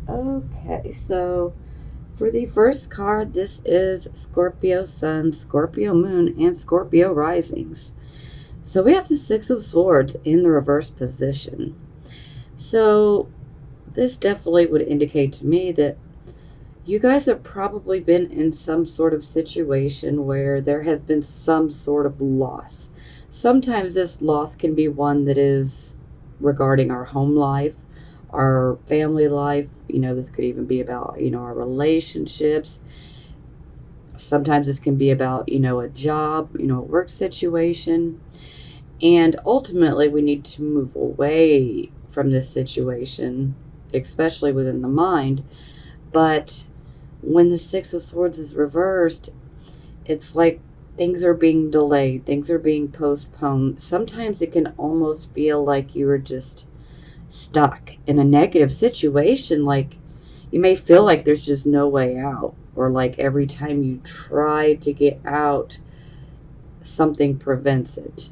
Okay, so for the first card, this is Scorpio Sun, Scorpio Moon, and Scorpio Risings. So we have the Six of Swords in the reverse position. So this definitely would indicate to me that you guys have probably been in some sort of situation where there has been some sort of loss. Sometimes this loss can be one that is regarding our home life, our family life. This could even be about, our relationships. Sometimes this can be about, a job, a work situation. And ultimately, we need to move away from this situation, especially within the mind. But when the Six of Swords is reversed, it's like things are being delayed, things are being postponed. Sometimes it can almost feel like you are just stuck in a negative situation. Like you may feel like there's just no way out, or like every time you try to get out, something prevents it.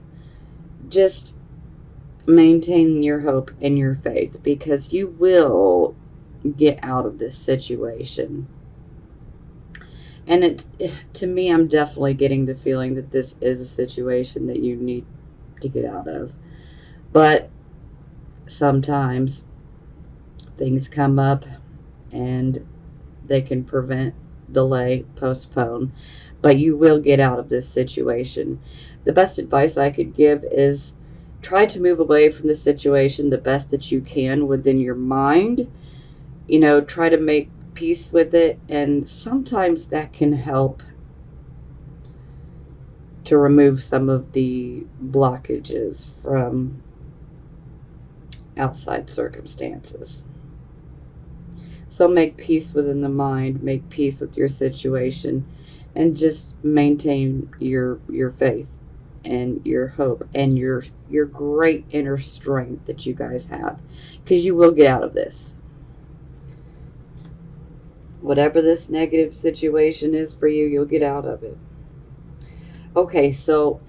Just maintain your hope and your faith, because you will get out of this situation. And to me, I'm definitely getting the feeling that this is a situation that you need to get out of. But sometimes things come up and they can prevent, delay, postpone. But you will get out of this situation. The best advice I could give is try to move away from the situation the best that you can within your mind. Try to make peace with it, and sometimes that can help to remove some of the blockages from outside circumstances. So make peace within the mind, make peace with your situation, and just maintain your faith and your hope and your great inner strength that you guys have, because you will get out of this. Whatever this negative situation is for you, you'll get out of it. Okay, so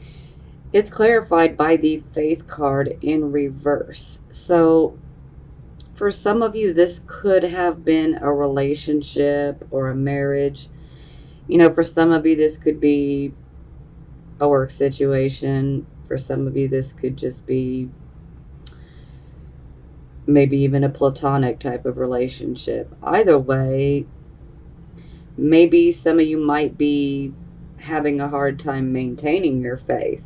it's clarified by the Faith card in reverse. So for some of you, this could have been a relationship or a marriage. For some of you, this could be a work situation. For some of you, this could just be maybe even a platonic type of relationship. Either way, maybe some of you might be having a hard time maintaining your faith.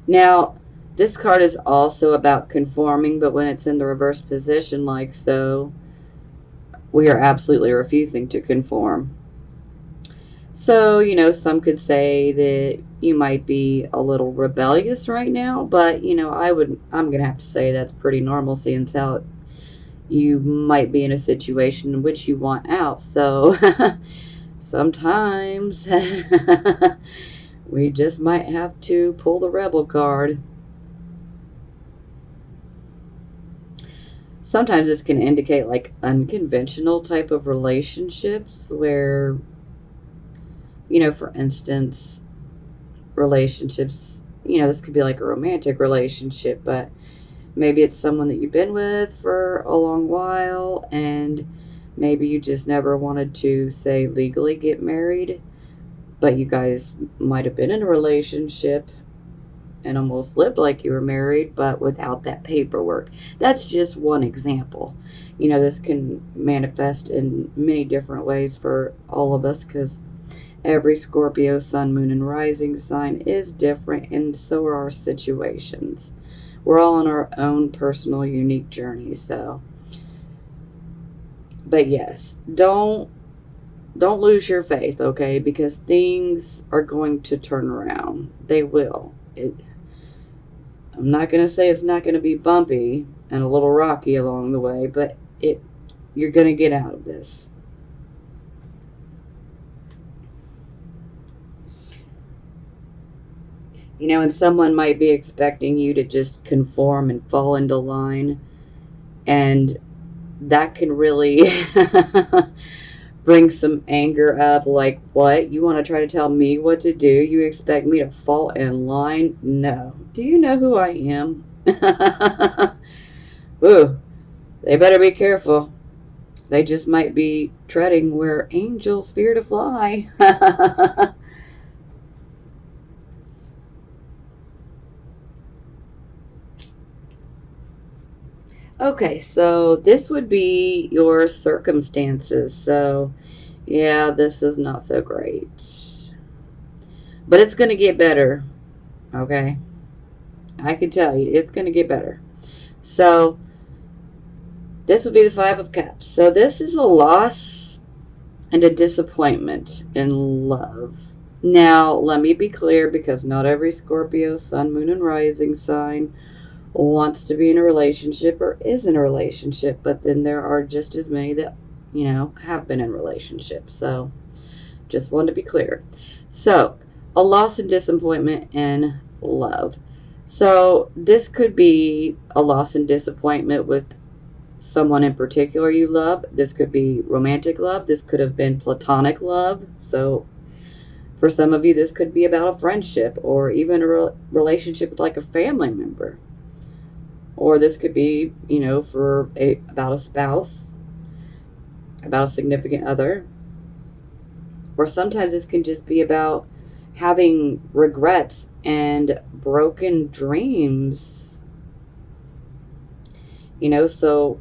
Now, this card is also about conforming, but when it's in the reverse position like so, we are absolutely refusing to conform. So, some could say that you might be a little rebellious right now, but, I'm going to have to say that's pretty normal, seeing how you might be in a situation in which you want out. So sometimes we just might have to pull the rebel card. Sometimes this can indicate like unconventional type of relationships where, for instance, relationships, this could be like a romantic relationship, but maybe it's someone that you've been with for a long while, and maybe you just never wanted to, say, legally get married, but you guys might have been in a relationship and almost lived like you were married, but without that paperwork. That's just one example. This can manifest in many different ways for all of us, because every Scorpio, Sun, Moon, and Rising sign is different, and so are our situations. We're all on our own personal, unique journey. So, but yes, don't lose your faith, okay? Because things are going to turn around. They will. I'm not going to say it's not going to be bumpy and a little rocky along the way, but you're going to get out of this. And someone might be expecting you to just conform and fall into line, and that can really bring some anger up. Like, what? You want to try to tell me what to do? You expect me to fall in line? No. Do you know who I am? Ooh, they better be careful. They just might be treading where angels fear to fly. Okay, so this would be your circumstances. So, yeah, this is not so great. But it's going to get better, okay? I can tell you, it's going to get better. So, this would be the Five of Cups. So, this is a loss and a disappointment in love. Now, let me be clear, because not every Scorpio, Sun, Moon, and Rising sign wants to be in a relationship or is in a relationship, but then there are just as many that, have been in relationships. So, just wanted to be clear. So, a loss and disappointment in love. So, this could be a loss and disappointment with someone in particular you love. This could be romantic love. This could have been platonic love. So, for some of you, this could be about a friendship or even a relationship with like a family member. Or this could be, about a spouse, about a significant other. Or sometimes this can just be about having regrets and broken dreams. So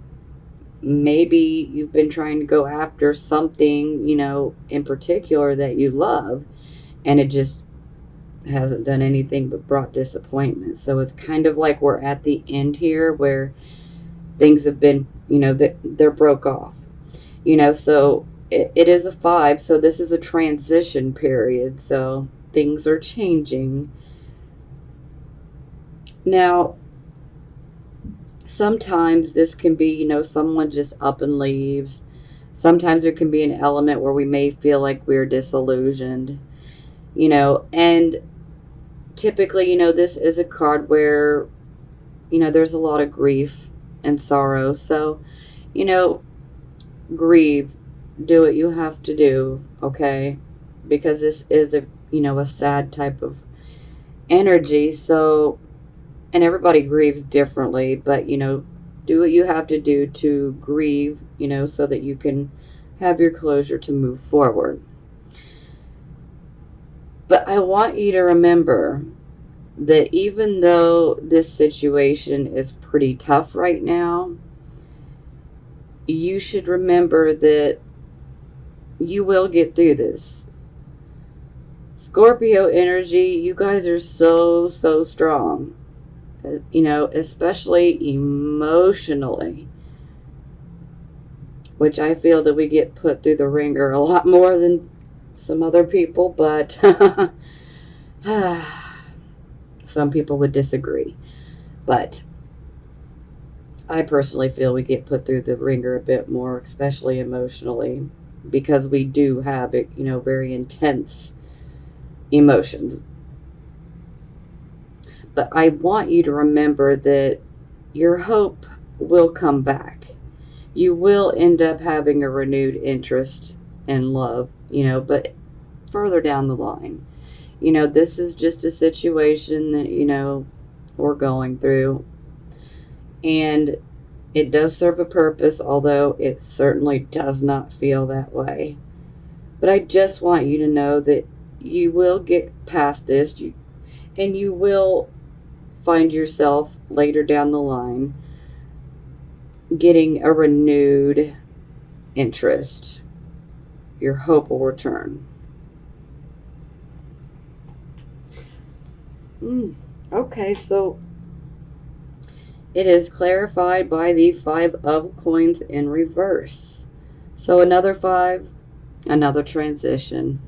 maybe you've been trying to go after something, in particular that you love, and it just hasn't done anything but brought disappointment. So it's kind of like we're at the end here where things have been, they're broke off. So it is a 5, so this is a transition period. So things are changing. Now, sometimes this can be, someone just up and leaves. Sometimes there can be an element where we may feel like we're disillusioned, and typically, this is a card where, there's a lot of grief and sorrow. So, grieve, do what you have to do, okay? Because this is a, a sad type of energy. So, and everybody grieves differently, but, do what you have to do to grieve, so that you can have your closure to move forward. But I want you to remember that even though this situation is pretty tough right now, you should remember that you will get through this. Scorpio energy, you guys are so, so strong. Especially emotionally. Which I feel that we get put through the ringer a lot more than some other people, but some people would disagree. But I personally feel we get put through the ringer a bit more, especially emotionally, because we do have, very intense emotions. But I want you to remember that your hope will come back. You will end up having a renewed interest in love, but further down the line. This is just a situation that, we're going through. And it does serve a purpose, although it certainly does not feel that way. But I just want you to know that you will get past this, and you will find yourself later down the line getting a renewed interest. Your hope will return. Okay, so it is clarified by the 5 of coins in reverse. So another 5, another transition.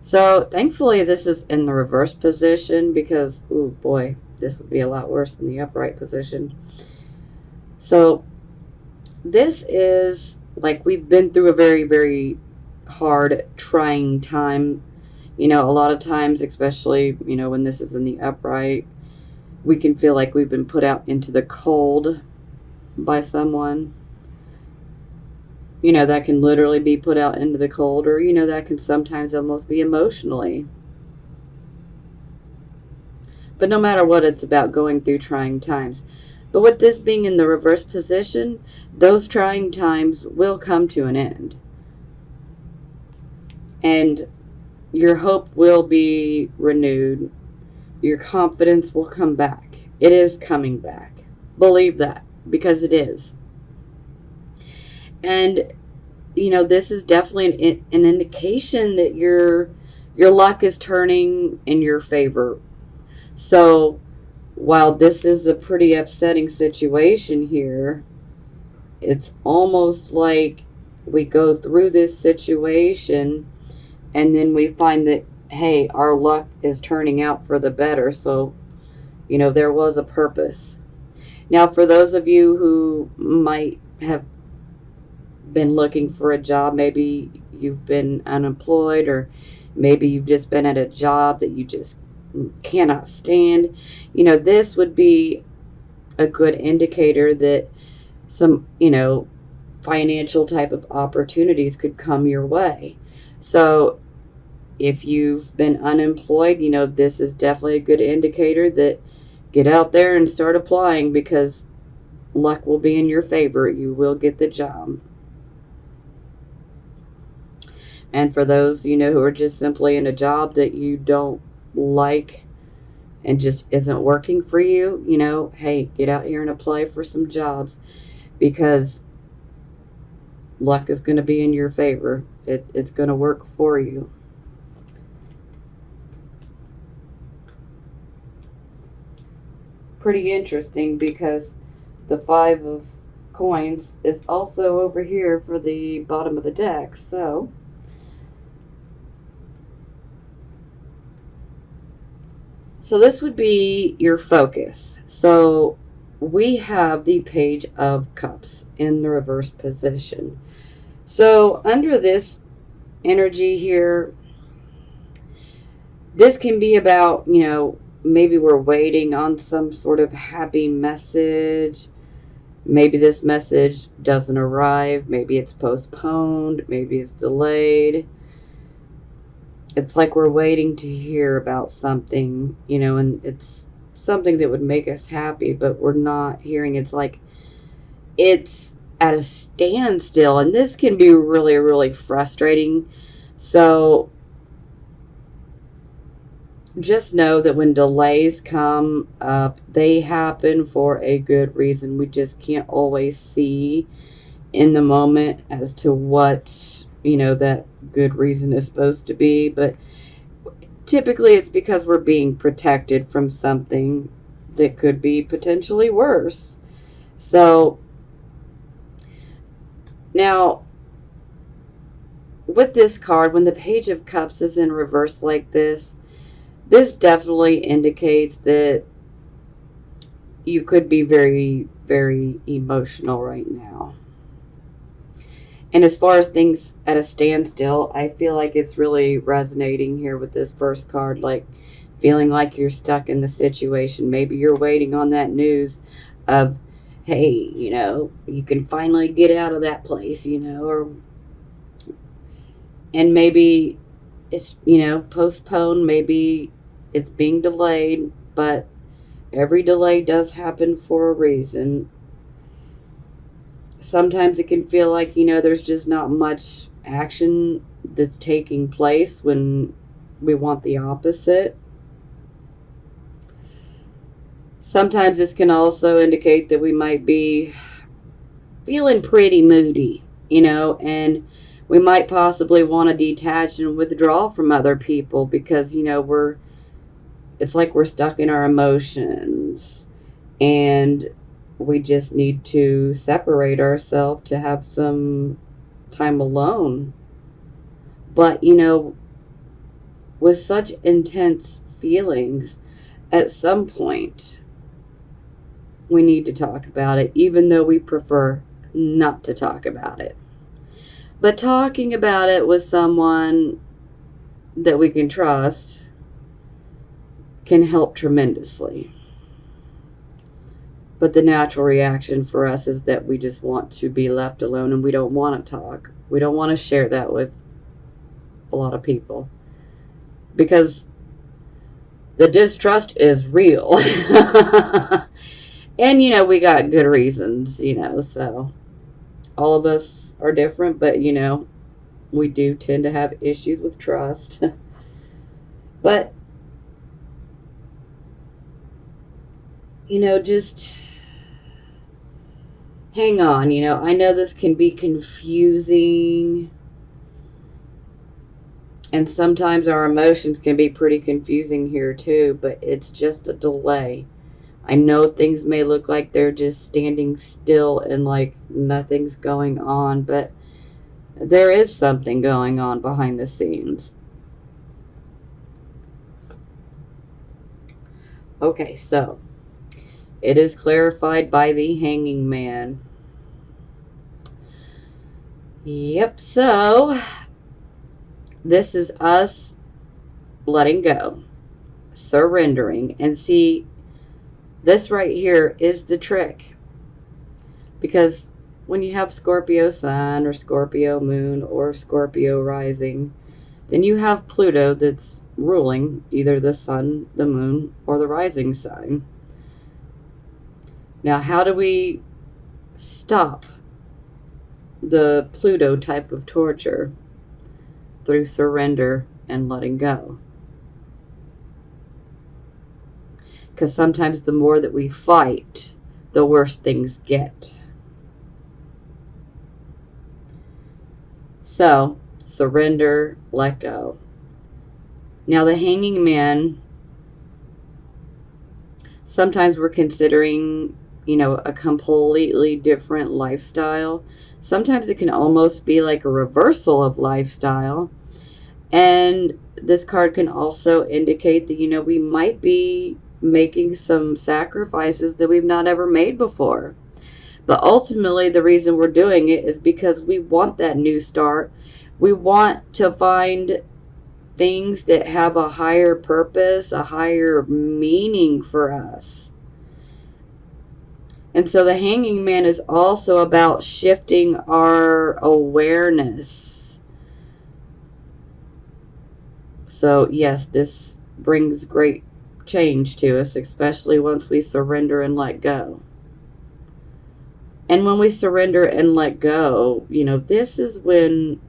So thankfully this is in the reverse position, because, oh boy, this would be a lot worse than the upright position. So this is like we've been through a very, very hard, trying time. A lot of times, especially, when this is in the upright, we can feel like we've been put out into the cold by someone. That can literally be put out into the cold, or, that can sometimes almost be emotionally. But no matter what, it's about going through trying times. But with this being in the reverse position, those trying times will come to an end. And your hope will be renewed. Your confidence will come back. It is coming back. Believe that, because it is. And, you know, this is definitely an indication that your luck is turning in your favor. So, while this is a pretty upsetting situation here, it's almost like we go through this situation and then we find that, hey, our luck is turning out for the better. So, you know, there was a purpose. Now, for those of you who might have been looking for a job, maybe you've been unemployed, or maybe you've just been at a job that you just cannot stand, you know, this would be a good indicator that some, you know, financial type of opportunities could come your way. So if you've been unemployed, you know, this is definitely a good indicator that get out there and start applying, because luck will be in your favor. You will get the job. And for those, you know, who are just simply in a job that you don't like and just isn't working for you, you know, hey, get out here and apply for some jobs, because luck is going to be in your favor. It's going to work for you. Pretty interesting, because the 5 of coins is also over here for the bottom of the deck. So this would be your focus. So we have the Page of Cups in the reverse position. So under this energy here, this can be about, you know, maybe we're waiting on some sort of happy message. Maybe this message doesn't arrive. Maybe it's postponed. Maybe it's delayed. It's like we're waiting to hear about something, you know, and it's something that would make us happy, but we're not hearing. It's like it's at a standstill, and this can be really, really frustrating. So just know that when delays come up, they happen for a good reason. We just can't always see in the moment as to what, you know, that good reason is supposed to be. But typically it's because we're being protected from something that could be potentially worse. So now, with this card, when the Page of Cups is in reverse like this definitely indicates that you could be very, very emotional right now. And as far as things at a standstill, I feel like it's really resonating here with this first card, like feeling like you're stuck in the situation. Maybe you're waiting on that news of, hey, you know, you can finally get out of that place, you know, and maybe it's, you know, postponed, maybe it's being delayed, but every delay does happen for a reason. Sometimes it can feel like, you know, there's just not much action that's taking place when we want the opposite. Sometimes this can also indicate that we might be feeling pretty moody, you know, and we might possibly want to detach and withdraw from other people because, you know, it's like we're stuck in our emotions and we just need to separate ourselves to have some time alone. But, you know, with such intense feelings, at some point, we need to talk about it, even though we prefer not to talk about it. But talking about it with someone that we can trust can help tremendously. But the natural reaction for us is that we just want to be left alone and we don't want to talk. We don't want to share that with a lot of people because the distrust is real. And, you know, we got good reasons, you know, so all of us are different, but, you know, we do tend to have issues with trust. But, you know, just hang on. You know, I know this can be confusing, and sometimes our emotions can be pretty confusing here too, but it's just a delay. I know things may look like they're just standing still and like nothing's going on, but there is something going on behind the scenes. Okay, so it is clarified by the Hanging Man. Yep, so this is us letting go, surrendering, and see, this right here is the trick. Because when you have Scorpio Sun or Scorpio Moon or Scorpio Rising, then you have Pluto that's ruling either the Sun, the Moon, or the rising sign. Now, how do we stop the Pluto type of torture? Through surrender and letting go. Because sometimes the more that we fight, the worse things get. So, surrender, let go. Now, the Hanging Man, sometimes we're considering, you know, a completely different lifestyle. Sometimes it can almost be like a reversal of lifestyle. And this card can also indicate that, you know, we might be making some sacrifices that we've not ever made before. But ultimately, the reason we're doing it is because we want that new start. We want to find things that have a higher purpose, a higher meaning for us. And so the Hanging Man is also about shifting our awareness. So yes, this brings great change to us, especially once we surrender and let go. And when we surrender and let go, you know, this is when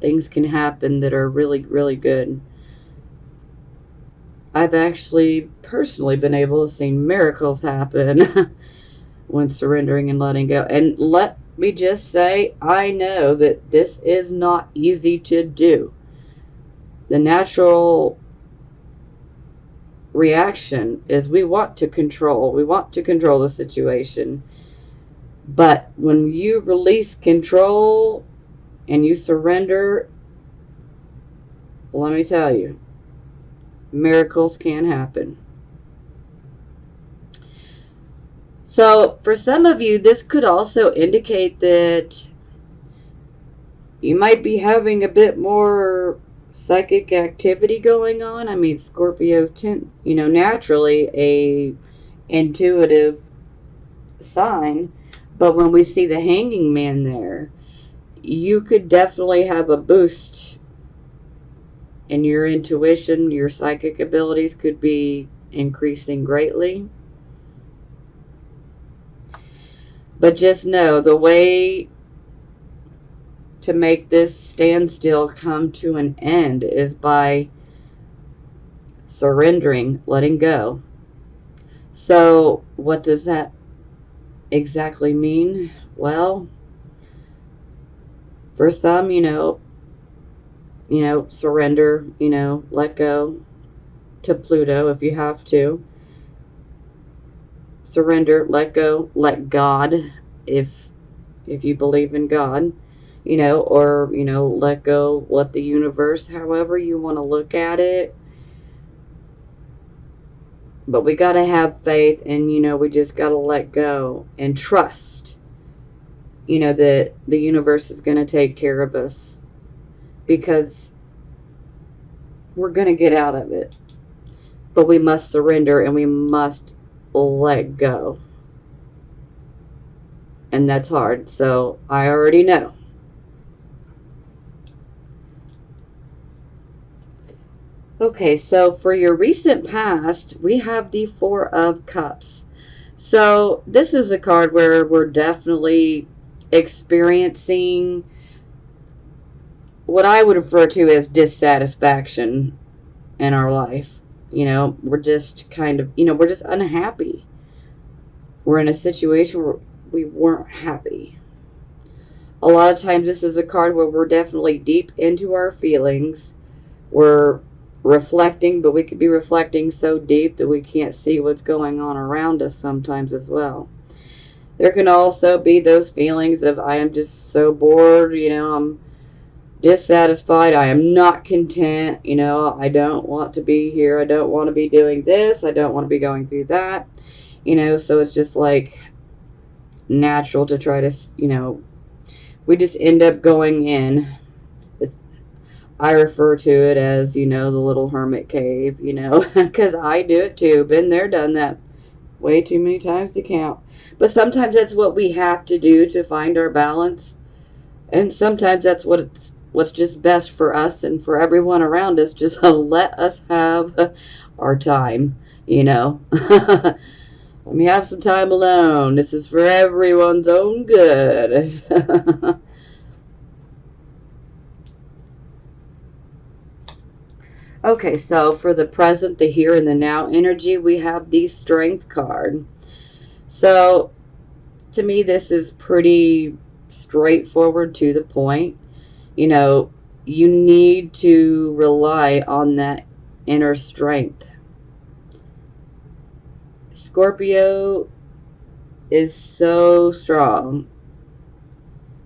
things can happen that are really, really good. I've actually personally been able to see miracles happen when surrendering and letting go. And let me just say, I know that this is not easy to do. The natural reaction is we want to control. We want to control the situation. But when you release control and you surrender, let me tell you, miracles can happen. So for some of you, this could also indicate that you might be having a bit more psychic activity going on. I mean, Scorpios tend, you know, naturally a intuitive sign, but when we see the Hanging Man there, you could definitely have a boost in your intuition. Your psychic abilities could be increasing greatly. But just know, the way to make this standstill come to an end is by surrendering, letting go. So what does that exactly mean? Well, for some, you know, surrender, you know, let go to Pluto if you have to. Surrender, let go, let God, if you believe in God, you know, or, you know, let go, let the universe, however you want to look at it. But we got to have faith, and, you know, we just got to let go and trust, you know, that the universe is going to take care of us, because we're going to get out of it. But we must surrender and we must let go. And that's hard, so I already know. Okay, so for your recent past, we have the Four of Cups. So this is a card where we're definitely experiencing what I would refer to as dissatisfaction in our life. We're just kind of, we're just unhappy. We're in a situation where we weren't happy. A lot of times this is a card where we're definitely deep into our feelings. We're reflecting, but we could be reflecting so deep that we can't see what's going on around us sometimes as well. There can also be those feelings of, I am just so bored, I'm dissatisfied, I am not content, I don't want to be here, I don't want to be doing this, I don't want to be going through that, so it's just like natural to try to, we just end up going in. I refer to it as, the little hermit cave, because I do it too. Been there, done that way too many times to count. But sometimes that's what we have to do to find our balance. And sometimes that's what's just best for us and for everyone around us. Just let us have our time, Let me have some time alone. This is for everyone's own good. Okay, so for the present, the here and the now energy, we have the Strength card. So, to me, this is pretty straightforward, to the point. You need to rely on that inner strength. Scorpio is so strong.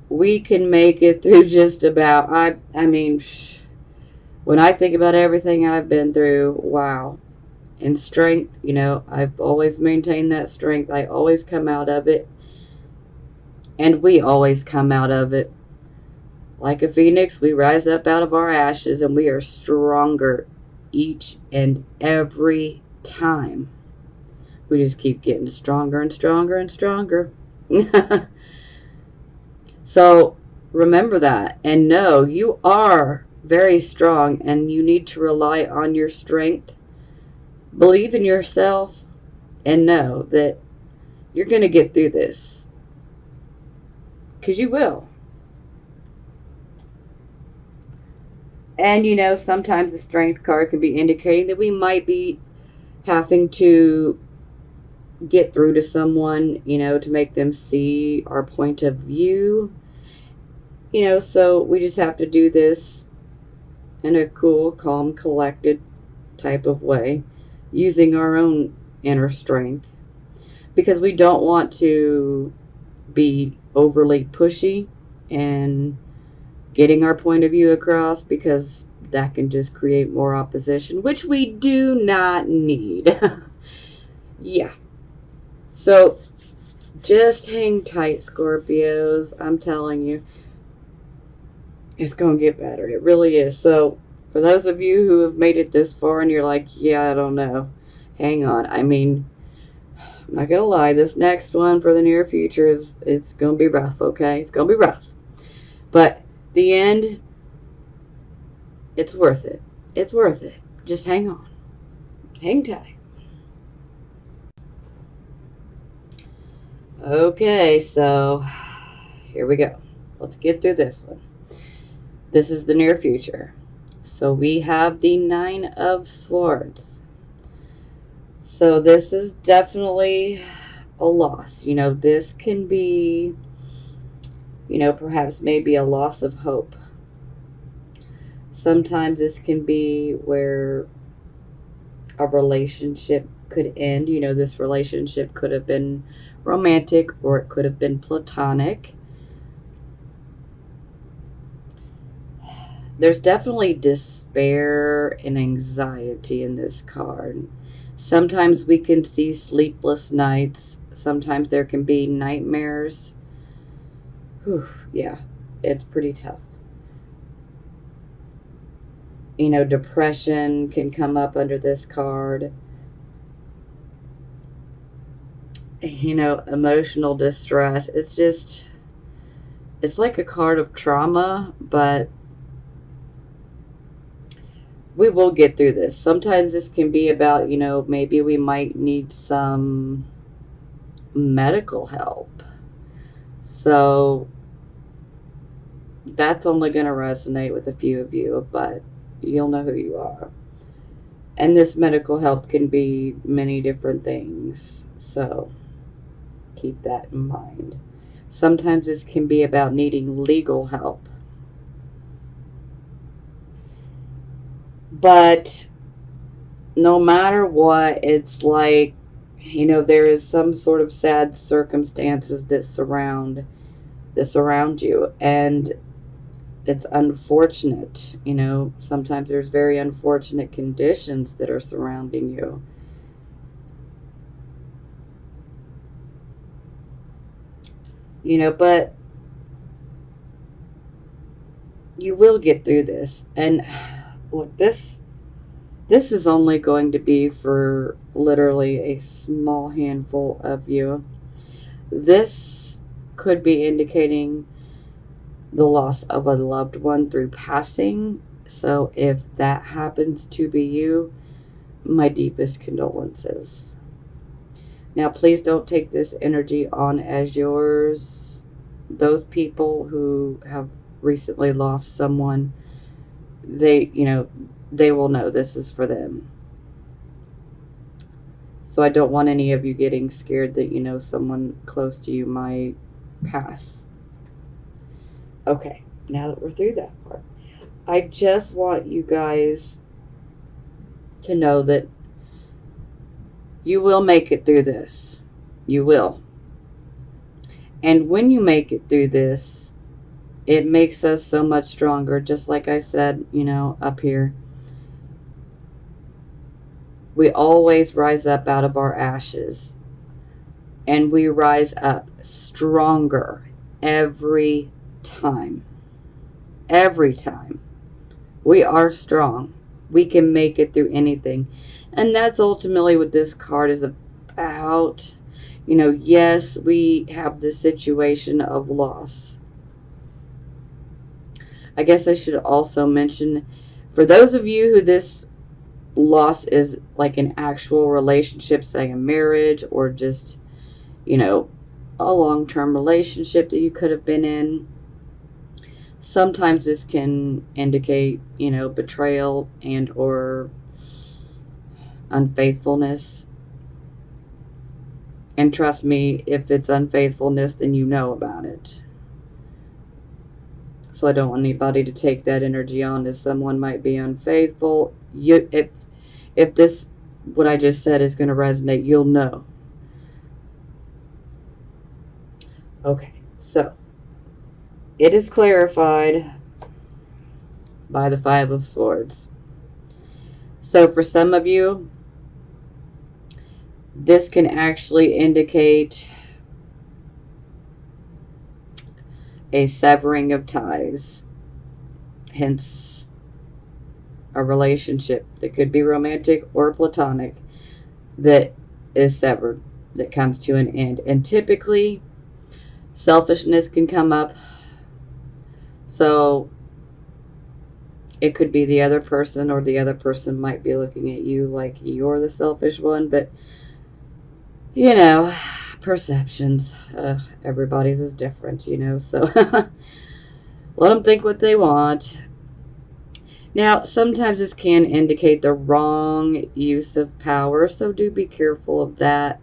We can make it through just about, I mean, when I think about everything I've been through, wow. And strength, I've always maintained that strength. I always come out of it. And we always come out of it. Like a phoenix, we rise up out of our ashes and we are stronger each and every time. We just keep getting stronger and stronger and stronger. So remember that and know you are very strong, and you need to rely on your strength. Believe in yourself and know that you're going to get through this, because you will. And sometimes the Strength card can be indicating that we might be having to get through to someone, to make them see our point of view. So we just have to do this in a cool, calm, collected type of way, using our own inner strength, because we don't want to be overly pushy and getting our point of view across, because that can just create more opposition, which we do not need. Yeah. So just hang tight, Scorpios. I'm telling you, it's going to get better. It really is. So for those of you who have made it this far and you're like, yeah, I don't know, hang on. I mean, I'm not going to lie. This next one for the near future it's going to be rough, okay? It's going to be rough. But the end, it's worth it. It's worth it. Just hang on. Hang tight. Okay, so here we go. Let's get through this one. This is the near future. So we have the Nine of Swords. So this is definitely a loss. This can be, perhaps maybe a loss of hope. Sometimes this can be where a relationship could end. This relationship could have been romantic or it could have been platonic. There's definitely despair and anxiety in this card. Sometimes we can see sleepless nights. Sometimes there can be nightmares. Whew, yeah, it's pretty tough. Depression can come up under this card. Emotional distress. It's like a card of trauma, but we will get through this. Sometimes this can be about, maybe we might need some medical help. So that's only going to resonate with a few of you, but you'll know who you are. And this medical help can be many different things. So keep that in mind. Sometimes this can be about needing legal help. But no matter what, it's like, you know, there is some sort of sad circumstances that surround you, and it's unfortunate. You know, sometimes there's very unfortunate conditions that are surrounding you. You know, but you will get through this. And look, this is only going to be for literally a small handful of you. This could be indicating the loss of a loved one through passing. So if that happens to be you, my deepest condolences. Now, please don't take this energy on as yours. Those people who have recently lost someone, they will know this is for them. So I don't want any of you getting scared that, you know, someone close to you might pass. Okay, now that we're through that part, I just want you guys to know that you will make it through this. You will. And when you make it through this, it makes us so much stronger. Just like I said, you know, up here. We always rise up out of our ashes. And we rise up stronger every time. Every time. We are strong. We can make it through anything. And that's ultimately what this card is about. You know, yes, we have the situation of loss. I guess I should also mention, for those of you who this loss is like an actual relationship, say a marriage, or just, you know, a long-term relationship that you could have been in, sometimes this can indicate, you know, betrayal and or unfaithfulness. And trust me, if it's unfaithfulness, then you know about it. So I don't want anybody to take that energy on as someone might be unfaithful. If this, what I just said, is going to resonate, you'll know. Okay, so it is clarified by the Five of Swords. So for some of you, this can actually indicate a severing of ties, hence a relationship that could be romantic or platonic that is severed, that comes to an end. And typically selfishness can come up, so it could be the other person, or the other person might be looking at you like you're the selfish one. But you know, perceptions, everybody's is different, you know, so let them think what they want. Now, sometimes this can indicate the wrong use of power, so do be careful of that.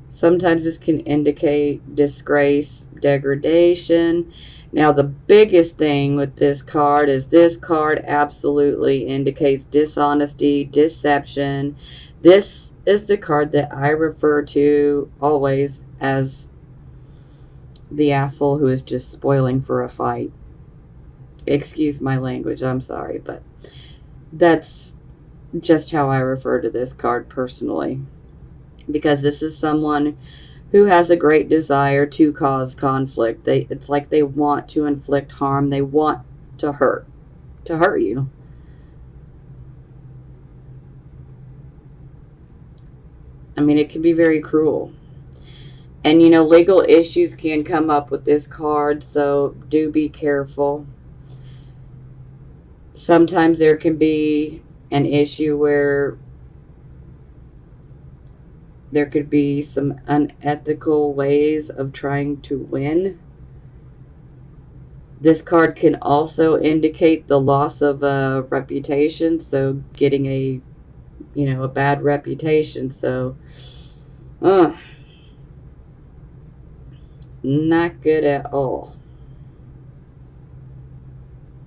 Sometimes this can indicate disgrace, degradation. Now, the biggest thing with this card is this card absolutely indicates dishonesty, deception. This is the card that I refer to always as the asshole who is just spoiling for a fight. Excuse my language, I'm sorry, but that's just how I refer to this card personally. Because this is someone who has a great desire to cause conflict. It's like they want to inflict harm. They want to hurt you. I mean, it can be very cruel. And, you know, legal issues can come up with this card, so do be careful. Sometimes there can be an issue where There could be some unethical ways of trying to win. This card can also indicate the loss of a reputation, so getting a, a bad reputation. So, not good at all.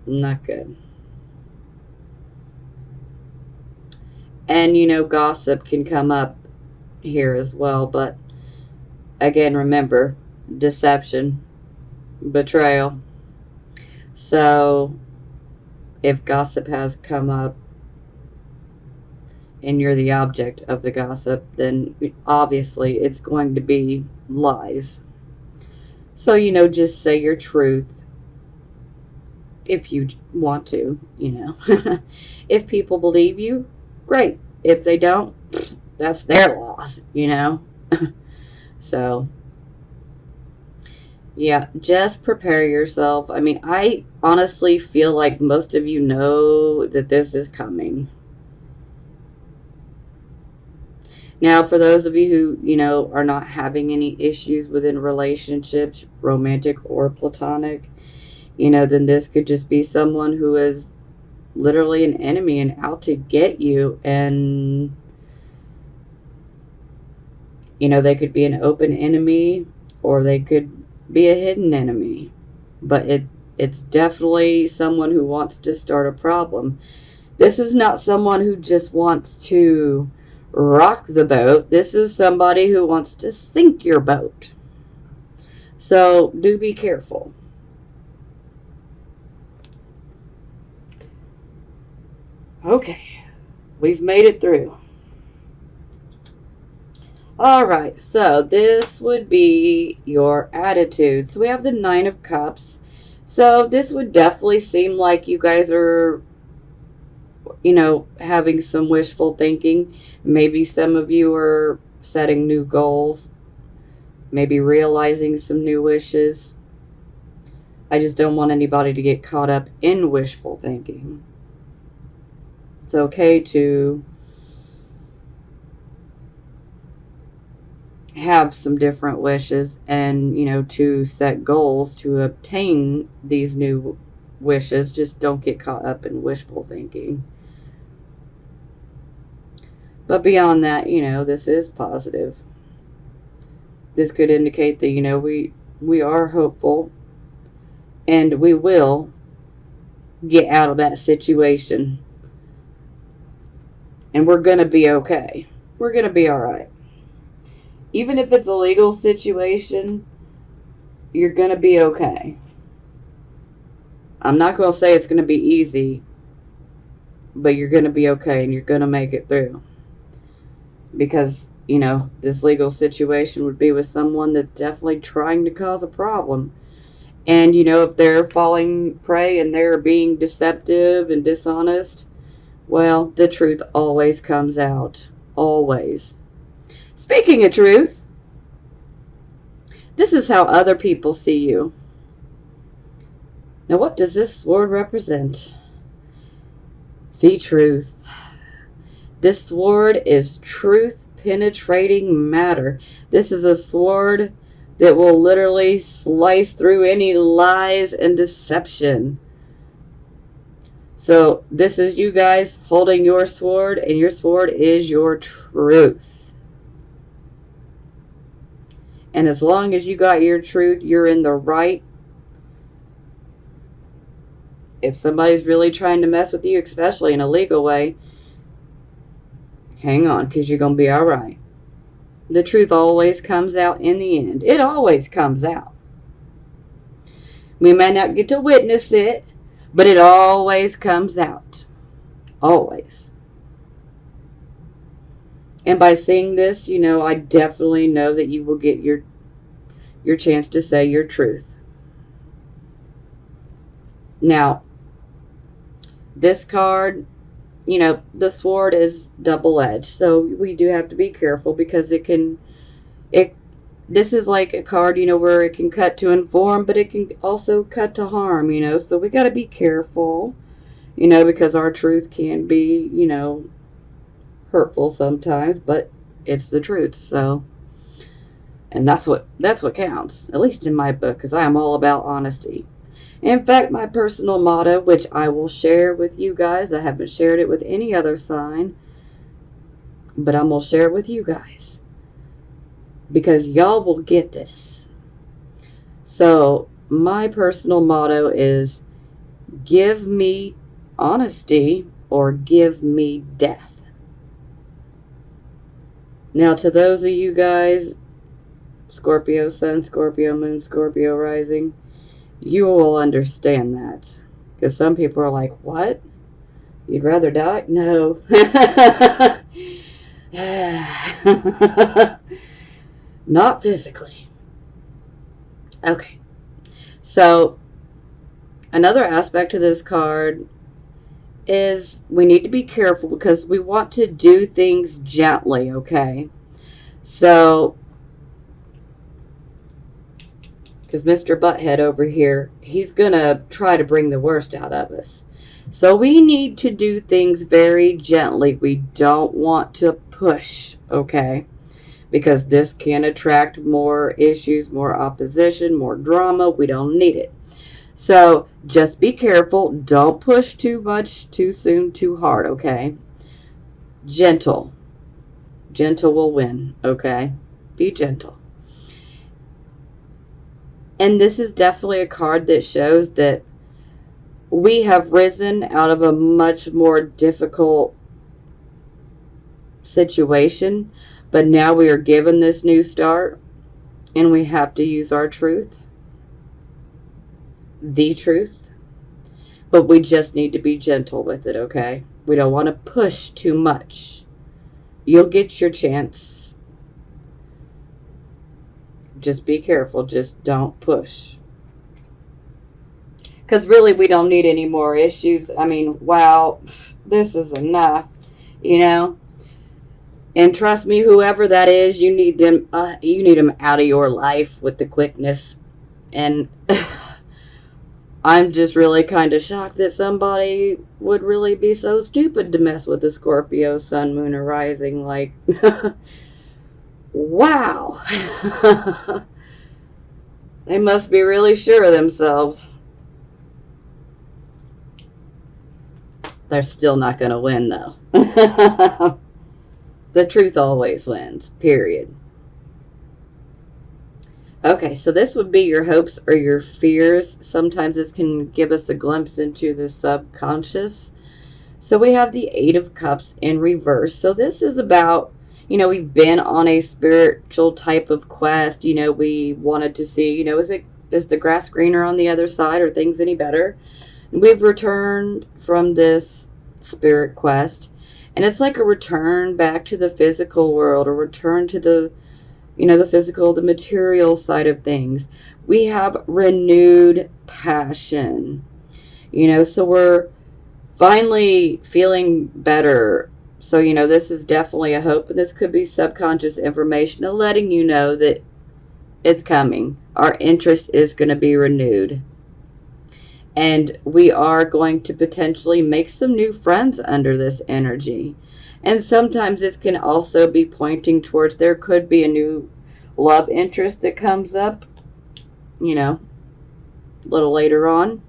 Not good. And, gossip can come up here as well. But, again, remember, deception, betrayal. So, if gossip has come up and you're the object of the gossip, then obviously it's going to be lies. So, just say your truth if you want to, If people believe you, great. If they don't, that's their loss, So, yeah, just prepare yourself. I mean, I honestly feel like most of you know that this is coming. Now, for those of you who, are not having any issues within relationships, romantic or platonic, then this could just be someone who is literally an enemy and out to get you. And, they could be an open enemy or they could be a hidden enemy. But it's definitely someone who wants to start a problem. This is not someone who just wants to rock the boat. This is somebody who wants to sink your boat. So do be careful. Okay, we've made it through. Alright, so this would be your attitude. So we have the Nine of Cups. So this would definitely seem like you guys are, having some wishful thinking. Maybe some of you are setting new goals. Maybe realizing some new wishes. I just don't want anybody to get caught up in wishful thinking. It's okay to have some different wishes and, to set goals to obtain these new wishes. Just don't get caught up in wishful thinking. But beyond that, this is positive. This could indicate that, we are hopeful and we will get out of that situation. And we're going to be okay. We're going to be all right. Even if it's a legal situation, you're going to be okay. I'm not going to say it's going to be easy, but you're going to be okay and you're going to make it through. Because, this legal situation would be with someone that's definitely trying to cause a problem. And, if they're falling prey and they're being deceptive and dishonest, well, the truth always comes out. Always. Speaking of truth, this is how other people see you. Now, what does this sword represent? The truth. This sword is truth penetrating matter. This is a sword that will literally slice through any lies and deception. So this is you guys holding your sword, and your sword is your truth. And as long as you got your truth, you're in the right. If somebody's really trying to mess with you, especially in a legal way, hang on, because you're going to be all right. The truth always comes out in the end. It always comes out. We may not get to witness it, but it always comes out. Always. And by seeing this, I definitely know that you will get your chance to say your truth. Now, this card, the sword is double-edged. So we do have to be careful because this is like a card, where it can cut to inform, but it can also cut to harm, So we got to be careful, because our truth can be, hurtful sometimes. But it's the truth. So, and that's what counts, at least in my book, because I am all about honesty. In fact, my personal motto, which I will share with you guys, I haven't shared it with any other sign, but I'm going to share it with you guys, because y'all will get this. So, my personal motto is, give me honesty or give me death. Now, to those of you guys, Scorpio Sun, Scorpio Moon, Scorpio Rising, you will understand that. Because some people are like, what? You'd rather die? No. Not physically. Okay. So, another aspect to this card is we need to be careful because we want to do things gently, okay? So, because Mr. Butthead over here, he's going to try to bring the worst out of us. So we need to do things very gently. We don't want to push, okay? Because this can attract more issues, more opposition, more drama. We don't need it. So just be careful. Don't push too much, too soon, too hard, okay? Gentle. Gentle will win, okay? Be gentle. And this is definitely a card that shows that we have risen out of a much more difficult situation, but now we are given this new start, and we have to use our truth, the truth, but we just need to be gentle with it, okay? We don't want to push too much. You'll get your chance. Just be careful. Just don't push. Because really, we don't need any more issues. I mean, wow, this is enough, you know? And trust me, whoever that is, you need them out of your life with the quickness. And I'm just really kind of shocked that somebody would really be so stupid to mess with the Scorpio Sun, Moon, or Rising. Like, wow. They must be really sure of themselves. They're still not going to win, though. The truth always wins, period. Okay, so this would be your hopes or your fears. Sometimes this can give us a glimpse into the subconscious. So we have the Eight of Cups in reverse. So this is about, you know, we've been on a spiritual type of quest. You know, we wanted to see, you know, is the grass greener on the other side? Are things any better? We've returned from this spirit quest. And it's like a return back to the physical world, a return to the, you know, the physical, the material side of things. We have renewed passion. You know, so we're finally feeling better. So, you know, this is definitely a hope, and this could be subconscious information of letting you know that it's coming. Our interest is going to be renewed. And we are going to potentially make some new friends under this energy. And sometimes this can also be pointing towards there could be a new love interest that comes up, you know, a little later on.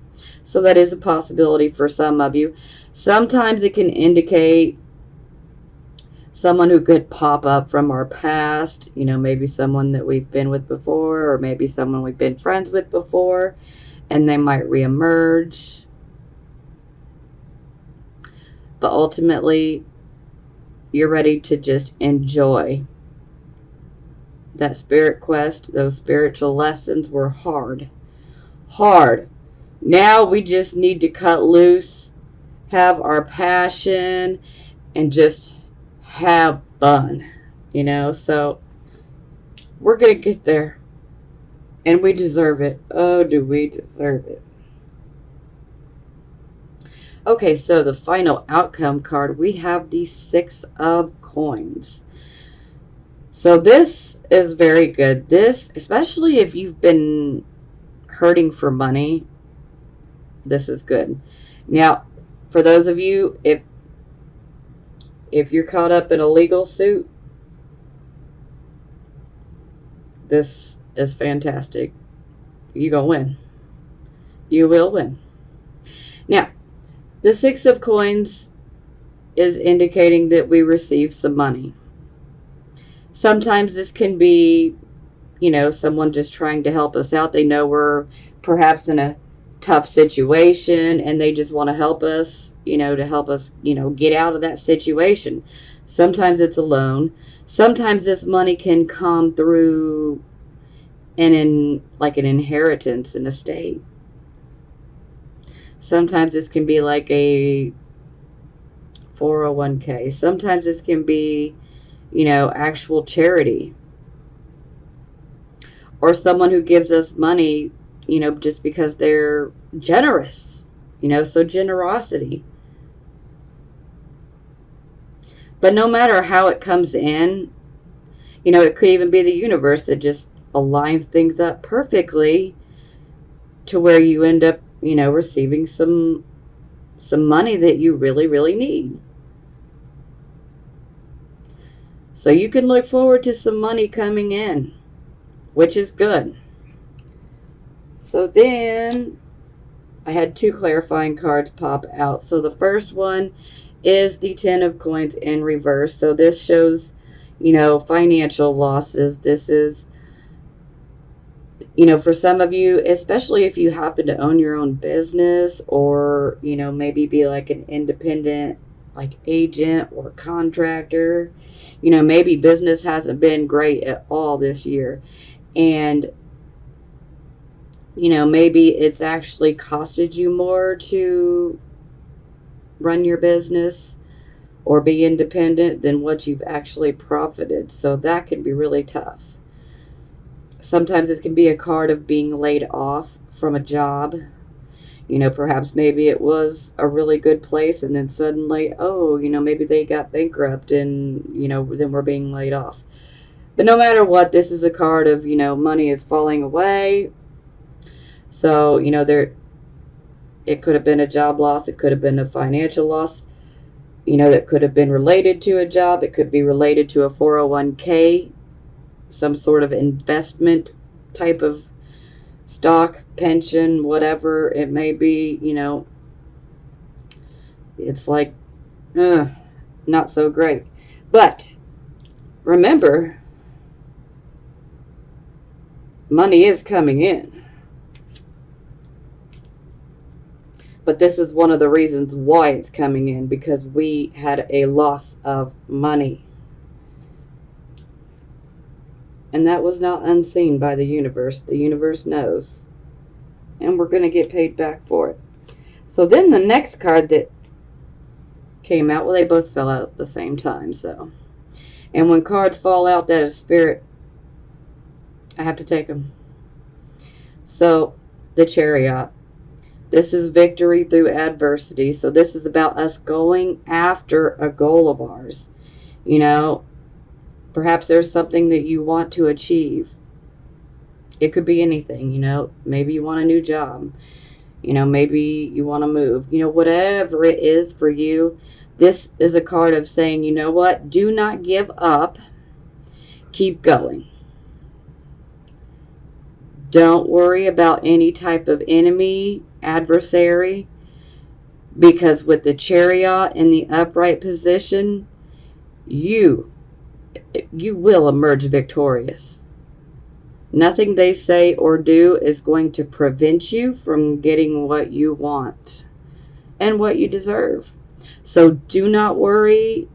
So that is a possibility for some of you. Sometimes it can indicate someone who could pop up from our past, you know, maybe someone that we've been with before, or maybe someone we've been friends with before, and they might reemerge. But ultimately, you're ready to just enjoy. That spirit quest, those spiritual lessons were hard. Hard. Now we just need to cut loose, have our passion, and just have fun, you know? So we're going to get there. And we deserve it. Oh, do we deserve it. Okay, so the final outcome card, we have the Six of Coins. So this is very good. This, especially if you've been hurting for money, this is good. Now, for those of you, if you're caught up in a legal suit, This is fantastic. You're going to win. You will win. Now, the Six of Coins is indicating that we receive some money. Sometimes this can be, someone just trying to help us out. They know we're perhaps in a tough situation and they just want to help us, to help us, get out of that situation. Sometimes it's a loan. Sometimes this money can come through like an inheritance, an estate. Sometimes this can be like a 401k. Sometimes this can be, actual charity. Or someone who gives us money, just because they're generous. So generosity. But no matter how it comes in, it could even be the universe that just aligns things up perfectly to where you end up, receiving some money that you really, really need. So you can look forward to some money coming in, which is good. So then I had two clarifying cards pop out. So the first one is the Ten of Coins in reverse. So this shows, financial losses. This is, for some of you, especially if you happen to own your own business or, maybe be like an independent, like agent or contractor, maybe business hasn't been great at all this year. And, maybe it's actually costed you more to run your business or be independent than what you've actually profited. So that can be really tough. Sometimes it can be a card of being laid off from a job. Perhaps maybe it was a really good place and then suddenly, maybe they got bankrupt and, then we're being laid off. But no matter what, this is a card of, money is falling away. So, it could have been a job loss. It could have been a financial loss. That could have been related to a job. It could be related to a 401k, some sort of investment type of stock, pension, whatever it may be. It's like, not so great. But remember, money is coming in. But this is one of the reasons why it's coming in, because we had a loss of money. And that was not unseen by the universe. The universe knows. And we're going to get paid back for it. So then the next card that came out, well, they both fell out at the same time. So, and when cards fall out that is spirit, I have to take them. So, the Chariot. This is victory through adversity. So this is about us going after a goal of ours. Perhaps there's something that you want to achieve. It could be anything, Maybe you want a new job. Maybe you want to move. Whatever it is for you, this is a card of saying, you know what? Do not give up. Keep going. Don't worry about any type of enemy, adversary, because with the Chariot in the upright position, you will emerge victorious. Nothing they say or do is going to prevent you from getting what you want and what you deserve. So do not worry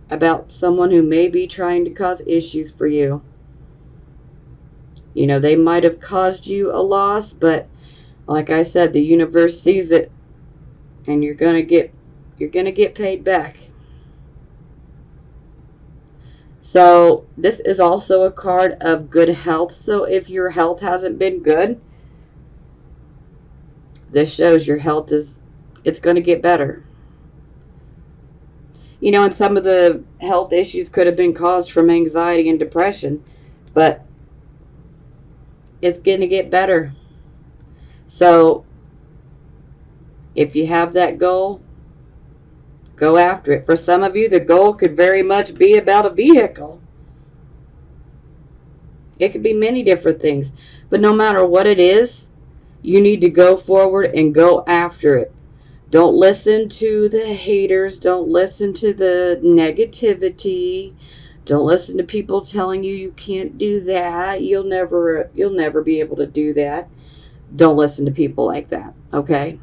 about someone who may be trying to cause issues for you. They might have caused you a loss, but like I said, the universe sees it, and you're gonna get paid back. So this is also a card of good health. So if your health hasn't been good, this shows your health it's going to get better. And some of the health issues could have been caused from anxiety and depression, but it's going to get better. So if you have that goal, go after it. For some of you, the goal could very much be about a vehicle. It could be many different things. But no matter what it is, you need to go forward and go after it. Don't listen to the haters. Don't listen to the negativity. Don't listen to people telling you you can't do that. You'll never be able to do that. Don't listen to people like that, okay?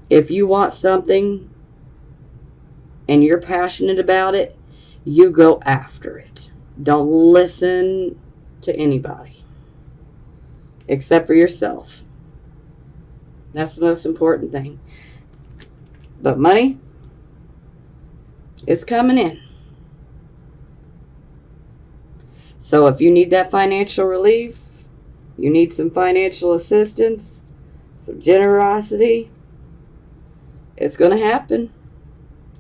If you want something and you're passionate about it, you go after it. Don't listen to anybody except for yourself. That's the most important thing. But money is coming in. So if you need that financial relief, you need some financial assistance, some generosity, it's going to happen.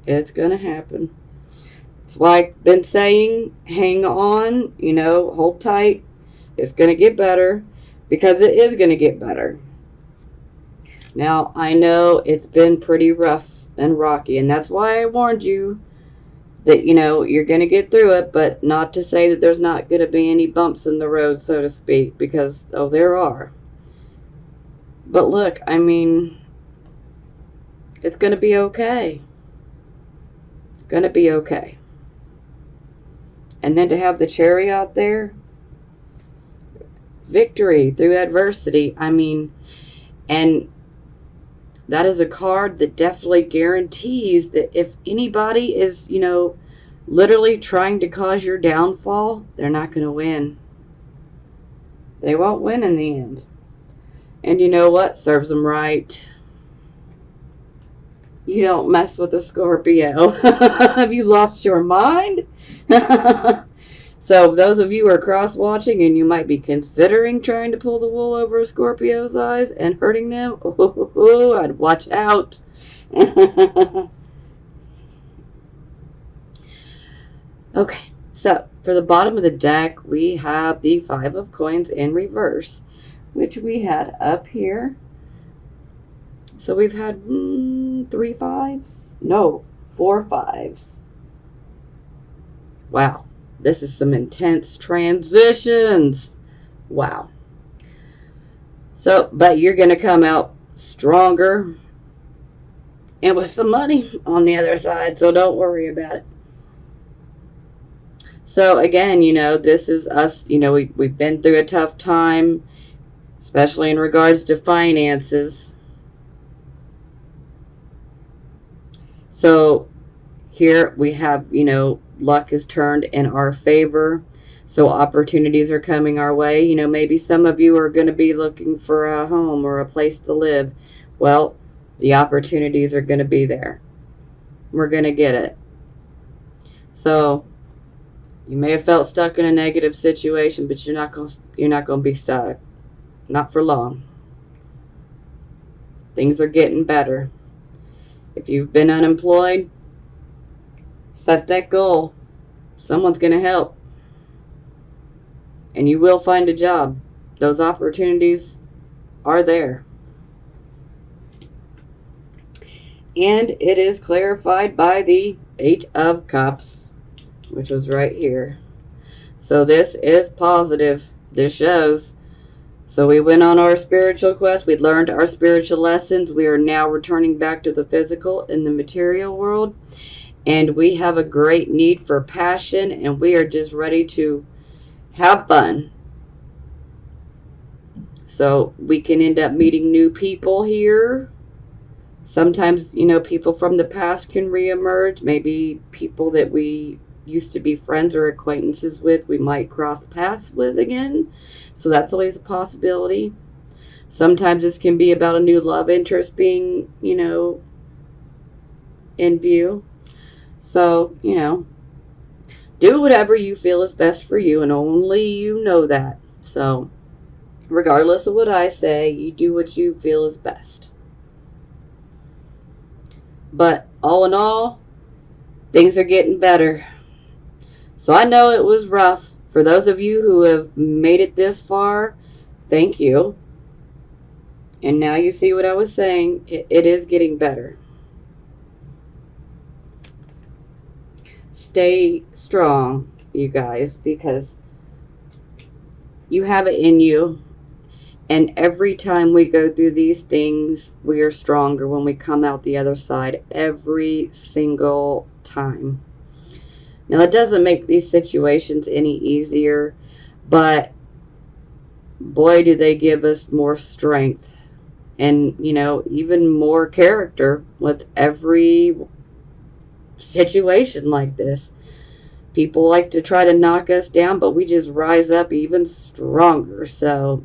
It's going to happen. That's why I've been saying, hang on, hold tight. It's going to get better, because it is going to get better. Now, I know it's been pretty rough and rocky, and that's why I warned you that, you're going to get through it, but not to say that there's not going to be any bumps in the road, so to speak, because, there are. But look, it's going to be okay. It's going to be okay. And then to have the cherry out there, victory through adversity, and that is a card that definitely guarantees that if anybody is, literally trying to cause your downfall, they're not going to win. They won't win in the end. And you know what? Serves them right. You don't mess with a Scorpio. Have you lost your mind? So those of you who are cross-watching and you might be considering trying to pull the wool over a Scorpio's eyes and hurting them, I'd watch out. Okay, so for the bottom of the deck, we have the Five of Coins in reverse, which we had up here. So we've had 3 fives? No, 4 fives. Wow. This is some intense transitions. Wow. So, but you're going to come out stronger and with some money on the other side, so don't worry about it. So again, this is us, we've been through a tough time, especially in regards to finances. So here we have, luck is turned in our favor. So opportunities are coming our way. Maybe some of you are going to be looking for a home or a place to live. Well, the opportunities are going to be there. We're going to get it. So you may have felt stuck in a negative situation, but you're not going to be stuck. Not for long. Things are getting better. If you've been unemployed, set that goal. Someone's going to help. And you will find a job. Those opportunities are there. And it is clarified by the 8 of Cups, which was right here. So this is positive. This shows. So we went on our spiritual quest. We learned our spiritual lessons. We are now returning back to the physical in the material world. And we have a great need for passion. And we are just ready to have fun. So we can end up meeting new people here. Sometimes, people from the past can reemerge. Maybe people that we used to be friends or acquaintances with, we might cross paths with again. So that's always a possibility. Sometimes this can be about a new love interest being, in view. So, do whatever you feel is best for you, and only you know that. So, regardless of what I say, you do what you feel is best. But all in all, things are getting better. So I know it was rough. For those of you who have made it this far, thank you. And now you see what I was saying. It is getting better. Stay strong, you guys, because You have it in you. And every time we go through these things, we are stronger when we come out the other side. Every single time. Now, that doesn't make these situations any easier, but boy, do they give us more strength and, you know, even more character with every situation like this. People like to try to knock us down, but we just rise up even stronger. So